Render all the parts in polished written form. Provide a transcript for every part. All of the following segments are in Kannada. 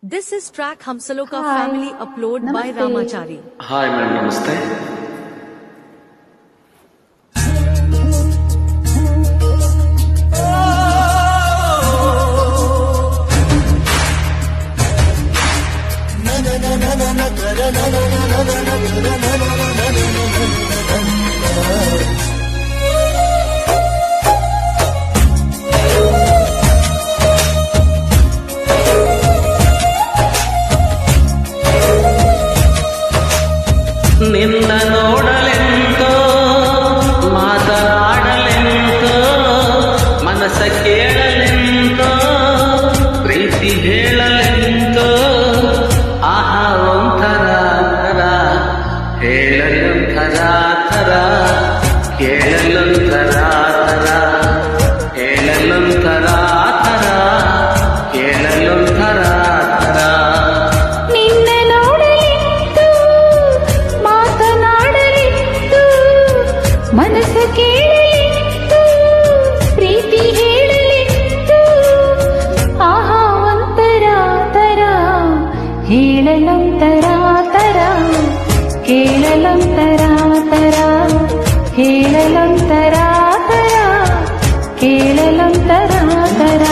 This is track Hamsaloka family upload by Ramachari. Hi, man. Namaste. ನಿನ್ನ ನೋಡಲೆಂತೋ ಮಾತನಾಡಲೆಂತೋ ಮನಸ ಕೇಳಲೆಂತೋ ಪ್ರೀತಿ ಹೇಳಲೆಂತೋ ಆಹಾ ಒಂಥರ ಥರ ಹೇಳಲೊಂಥರ ಥರ ಕೇಳಲೊಂಥರ ಥರ ಹೇಳಲೊಂಥರ ಥರ ಕೇಳಲೊಂಥರ ಥರ ಮನಸ್ಸು ಕೇಳಲಿತ್ತು ಪ್ರೀತಿ ಹೇಳಲಿತ್ತು ಆಹಾ ಒಂತರ ತರ ಹೇಳಲೊಂತರ ತರ ಕೇಳಲೊಂತರ ತರ ಹೇಳಲೊಂತರ ತರ ಕೇಳಲೊಂತರ ತರ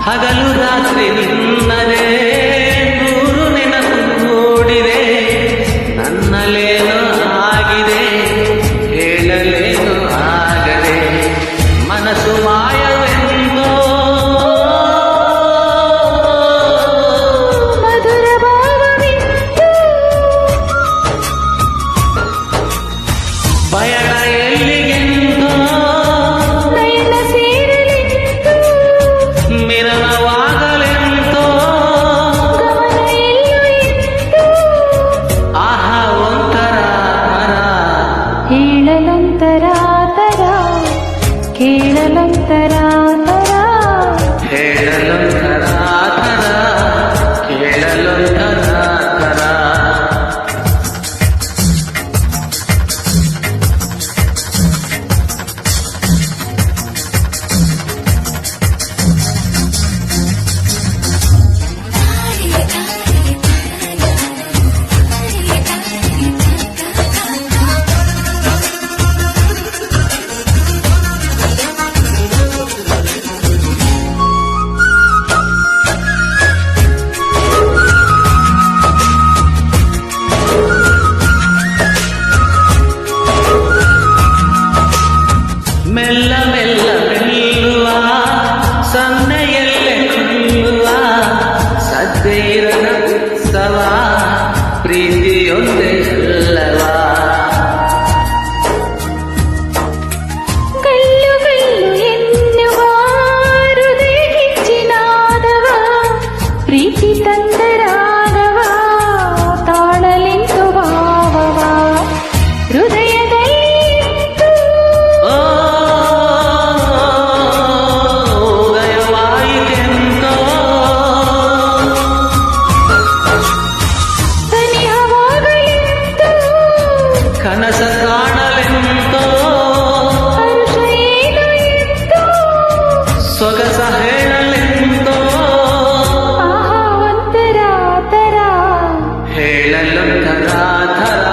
ಹಗಲು ರಾತ್ರಿ ನಿನ್ನದೇ ನೂರು ನೆನಪು ಮೂಡಿದೆ ನನ್ನಲ್ಲೇನೋ ಆಗಿದೆ ಹೇಳಲೇನೋ ಆಗದೆ ಮನಸ್ಸು ಮಾಯವೆಂದೋ ಮಧುರ ಭಾವವಿತ್ತು ಬಯಲ ಎಲ್ಲಿಗೆಂದೋ ನಯನ ಸೇರಲಿತ್ತು ಮಿಲನವಾಗಲೆಂತೋ ಗಮನ ಎಲ್ಲೂ ಇತ್ತು ಆಹಾ ಒಂಥರ ಥರ ಹೇಳಲೊಂತರ ತರ ಕೇಳಲೊಂತರ ತರ ಹೇಳಲೊಂಥರ ಥರ ಕೇಳಲೊಂಥರ ಥರ ಮೆಲ್ಲ ಮೆಲ್ಲ ಮೆಲ್ಲುವ ಸನ್ನೆಯಲ್ಲೇ ಕೊಲ್ಲುವ ಸದ್ದೇ ಉತ್ಸವ ಪ್ರೀತಿಯೊಂದೇ ಅಲ್ಲವಾ ಕಲ್ಲು ಕಲ್ಲು ಎನ್ನುವ ಹೃದಯ ಕಿಚ್ಚಿನಾದವ ಪ್ರೀತಿ ತಂದರಾಗವ ತಾಳಲಿಂತು ಭಾವವ ಹೃದಯದಲ್ಲಿ ಇತ್ತು ಉದಯವಾಯಿತೆಂದೋ ಸನಿಹವಾಗಲಿತ್ತು ಕನಸ ಕಾಣಲೆಂತೋ ಹರುಷ ಏನು ಇತ್ತು ಸೊಗಸ ಹೇಳಲೆಂತೋ ಆಹಾ ಒಂತರ ತರ ಹೇಳಲೊಂಥರ ಥರ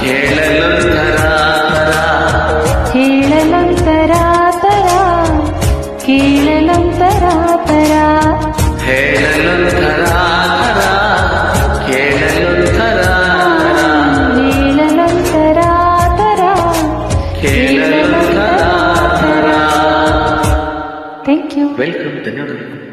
ಕೇಳಲೊಂಥರ ಥರ ಹೇಳಲೊಂತರ ತರ ಕೇಳಲೊಂತರ ತರ ಹೇಳಲೊಂಥರ ಥರ ಕೇಳಲೊಂಥರ ಥರ ಹೇಳಲೊಂತರ ತರ ಕೇಳಲೊಂಥರ ಥರ ಥ್ಯಾಂಕ್ ಯು ವೆಲ್ಕಮ್ ಧನ್ಯವಾದಗಳು